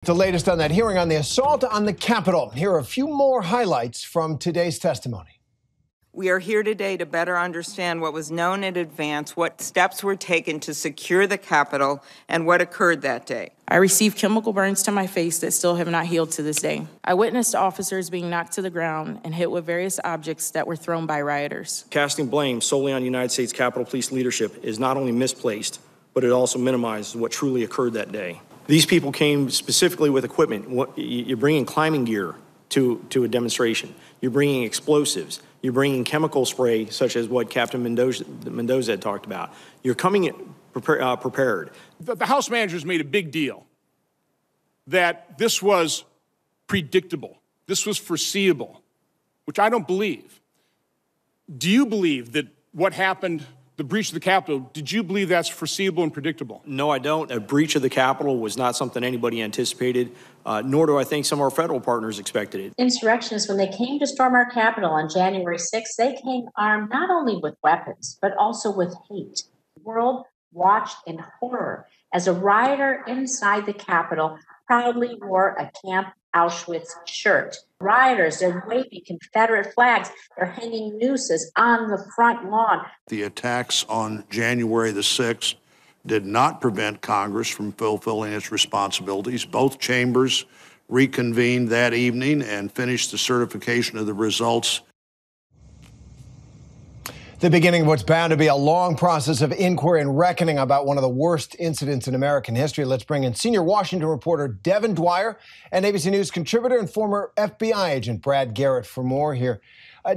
The latest on that hearing on the assault on the Capitol. Here are a few more highlights from today's testimony. We are here today to better understand what was known in advance, what steps were taken to secure the Capitol, and what occurred that day. I received chemical burns to my face that still have not healed to this day. I witnessed officers being knocked to the ground and hit with various objects that were thrown by rioters. Casting blame solely on United States Capitol Police leadership is not only misplaced, but it also minimizes what truly occurred that day. These people came specifically with equipment. You're bringing climbing gear to a demonstration. You're bringing explosives. You're bringing chemical spray, such as what Captain Mendoza had talked about. You're coming prepared. The House managers made a big deal that this was predictable. This was foreseeable, which I don't believe. Do you believe that what happened, the breach of the Capitol, did you believe that's foreseeable and predictable? No, I don't. A breach of the Capitol was not something anybody anticipated, nor do I think some of our federal partners expected it. Insurrectionists, when they came to storm our Capitol on January 6th, they came armed not only with weapons, but also with hate. The world watched in horror as a rioter inside the Capitol proudly wore a Camp Auschwitz shirt. Rioters, they're waving Confederate flags. They're hanging nooses on the front lawn. The attacks on January the 6th did not prevent Congress from fulfilling its responsibilities. Both chambers reconvened that evening and finished the certification of the results. The beginning of what's bound to be a long process of inquiry and reckoning about one of the worst incidents in American history. Let's bring in senior Washington reporter Devin Dwyer and ABC News contributor and former FBI agent Brad Garrett for more here.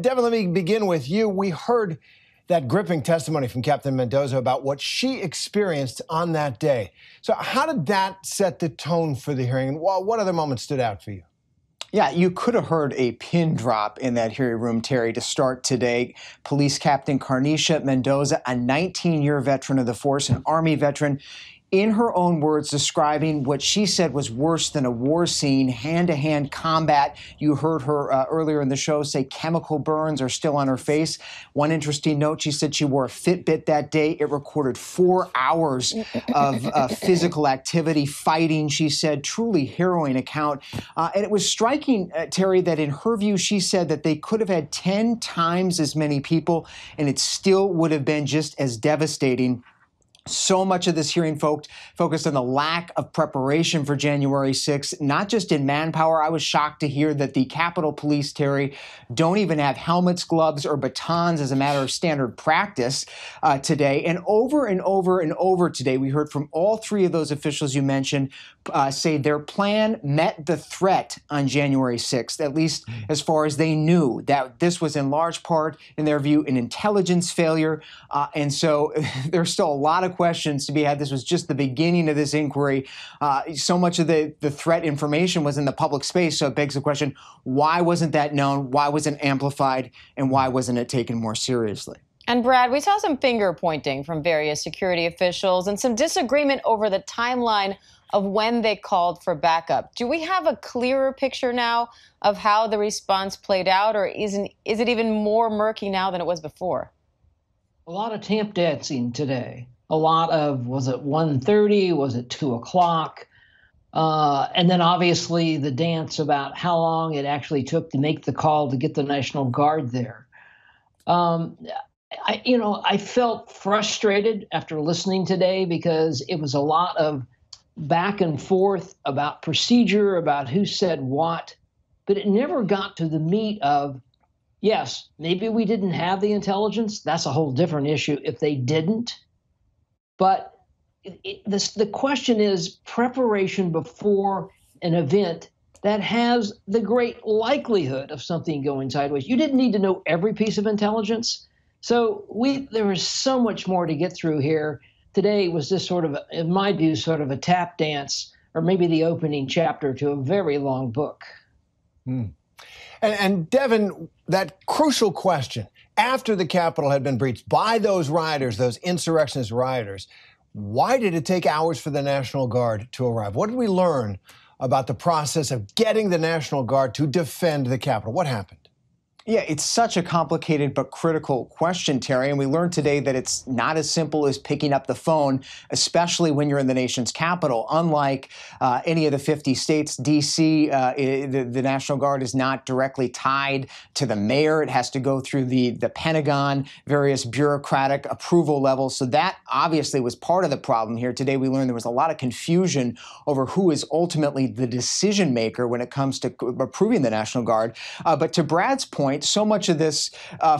Devin, let me begin with you. We heard that gripping testimony from Captain Mendoza about what she experienced on that day. So how did that set the tone for the hearing? And what other moments stood out for you? Yeah, you could have heard a pin drop in that hearing room, Terry, to start today. Police Captain Carnisha Mendoza, a 19-year veteran of the force, an Army veteran, in her own words, describing what she said was worse than a war scene, hand-to-hand combat. You heard her earlier in the show say chemical burns are still on her face. One interesting note, she said she wore a Fitbit that day. It recorded 4 hours of physical activity, fighting, she said, truly harrowing account. And it was striking, Terry, that in her view, she said that they could have had 10 times as many people, and it still would have been just as devastating. So much of this hearing focused on the lack of preparation for January 6th, not just in manpower. I was shocked to hear that the Capitol Police, Terry, don't even have helmets, gloves, or batons as a matter of standard practice today. And over today, we heard from all three of those officials you mentioned say their plan met the threat on January 6th, at least as far as they knew, that this was in large part, in their view, an intelligence failure. And so there's still a lot of questions to be had. This was just the beginning of this inquiry. So much of the threat information was in the public space, so it begs the question, why wasn't that known? Why wasn't it amplified? And why wasn't it taken more seriously? And Brad, we saw some finger pointing from various security officials and some disagreement over the timeline of when they called for backup. Do we have a clearer picture now of how the response played out, or is it even more murky now than it was before? A lot of tap dancing today. A lot of, was it 1:30? Was it 2 o'clock? And then obviously the dance about how long it actually took to make the call to get the National Guard there. I felt frustrated after listening today because it was a lot of back and forth about procedure, about who said what, but it never got to the meat of, yes, maybe we didn't have the intelligence. That's a whole different issue if they didn't. But the question is preparation before an event that has the great likelihood of something going sideways. You didn't need to know every piece of intelligence. So there was so much more to get through here. Today was just sort of, in my view, sort of a tap dance, or maybe the opening chapter to a very long book. And Devin, that crucial question, after the Capitol had been breached by those rioters, those insurrectionist rioters, why did it take hours for the National Guard to arrive? What did we learn about the process of getting the National Guard to defend the Capitol? What happened? Yeah, it's such a complicated but critical question, Terry. And we learned today that it's not as simple as picking up the phone, especially when you're in the nation's capital. Unlike any of the 50 states, D.C., the National Guard is not directly tied to the mayor. It has to go through the Pentagon, various bureaucratic approval levels. So that obviously was part of the problem here. Today we learned there was a lot of confusion over who is ultimately the decision maker when it comes to approving the National Guard. But to Brad's point, so much of this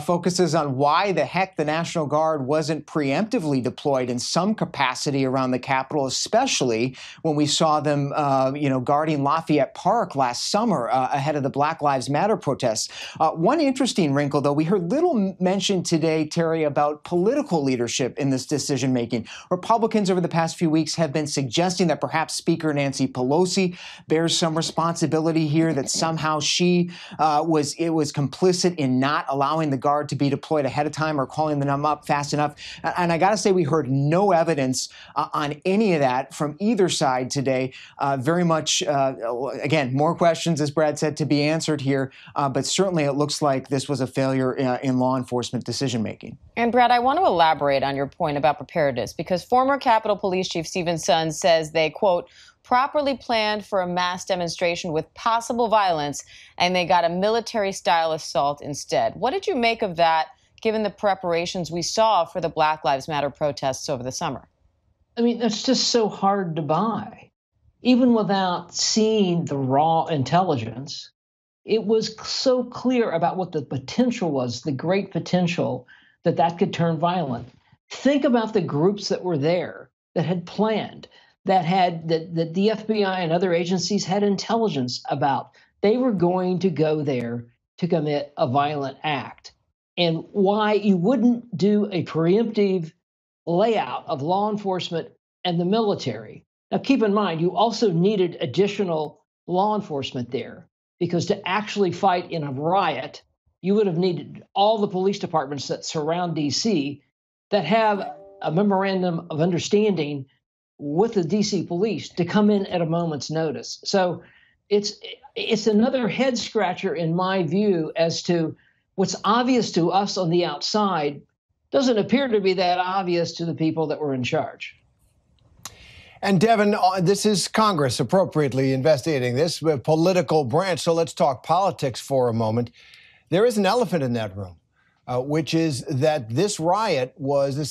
focuses on why the heck the National Guard wasn't preemptively deployed in some capacity around the Capitol, especially when we saw them, guarding Lafayette Park last summer ahead of the Black Lives Matter protests. One interesting wrinkle, though, we heard little mention today, Terry, about political leadership in this decision-making. Republicans over the past few weeks have been suggesting that perhaps Speaker Nancy Pelosi bears some responsibility here, that somehow she was complicit in not allowing the Guard to be deployed ahead of time or calling them up fast enough. And I got to say, we heard no evidence on any of that from either side today. Very much, again, more questions, as Brad said, to be answered here. But certainly it looks like this was a failure in law enforcement decision-making. And Brad, I want to elaborate on your point about preparedness, because former Capitol Police Chief Stephen Sund says they, quote, properly planned for a mass demonstration with possible violence, and they got a military-style assault instead. What did you make of that, given the preparations we saw for the Black Lives Matter protests over the summer? I mean, that's just so hard to buy. Even without seeing the raw intelligence, it was so clear about what the potential was, the great potential that could turn violent. Think about the groups that were there, that had planned, that the FBI and other agencies had intelligence about. They were going to go there to commit a violent act. And why you wouldn't do a preemptive layout of law enforcement and the military. Now, keep in mind, you also needed additional law enforcement there, because to actually fight in a riot, you would have needed all the police departments that surround D.C. that have a memorandum of understanding with the D.C. police to come in at a moment's notice. So it's another head scratcher, in my view, as to what's obvious to us on the outside doesn't appear to be that obvious to the people that were in charge. And Devin, this is Congress appropriately investigating this political branch. So let's talk politics for a moment. There is an elephant in that room, which is that this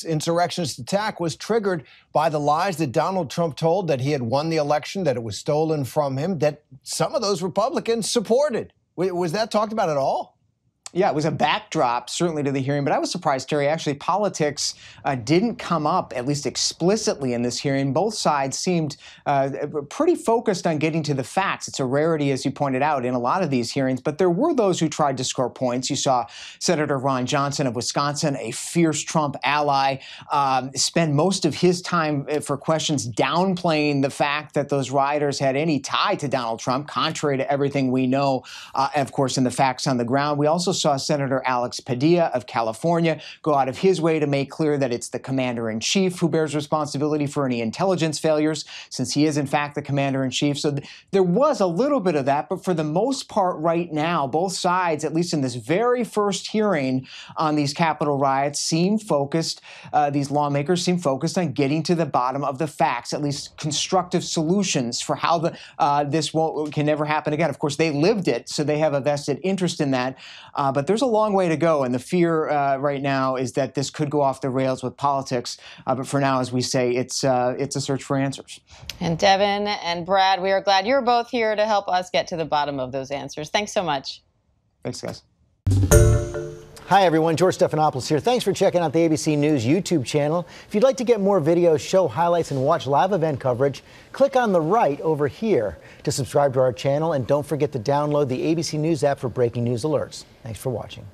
insurrectionist attack was triggered by the lies that Donald Trump told, that he had won the election, that it was stolen from him, that some of those Republicans supported. Was that talked about at all? Yeah, it was a backdrop, certainly, to the hearing. But I was surprised, Terry. Actually, politics didn't come up, at least explicitly, in this hearing. Both sides seemed pretty focused on getting to the facts. It's a rarity, as you pointed out, in a lot of these hearings. But there were those who tried to score points. You saw Senator Ron Johnson of Wisconsin, a fierce Trump ally, spend most of his time for questions downplaying the fact that those rioters had any tie to Donald Trump, contrary to everything we know, of course, in the facts on the ground. We also saw Senator Alex Padilla of California go out of his way to make clear that it's the commander-in-chief who bears responsibility for any intelligence failures, since he is, in fact, the commander-in-chief. So there was a little bit of that, but for the most part right now, both sides, at least in this very first hearing on these Capitol riots, seem focused, these lawmakers seem focused on getting to the bottom of the facts, at least constructive solutions for how this can never happen again. Of course, they lived it, so they have a vested interest in that. But there's a long way to go, and the fear right now is that this could go off the rails with politics. But for now, as we say, it's a search for answers. And Devin and Brad, we are glad you're both here to help us get to the bottom of those answers. Thanks so much. Thanks, guys. Hi, everyone. George Stephanopoulos here. Thanks for checking out the ABC News YouTube channel. If you'd like to get more videos, show highlights, and watch live event coverage, click on the right over here to subscribe to our channel. And don't forget to download the ABC News app for breaking news alerts. Thanks for watching.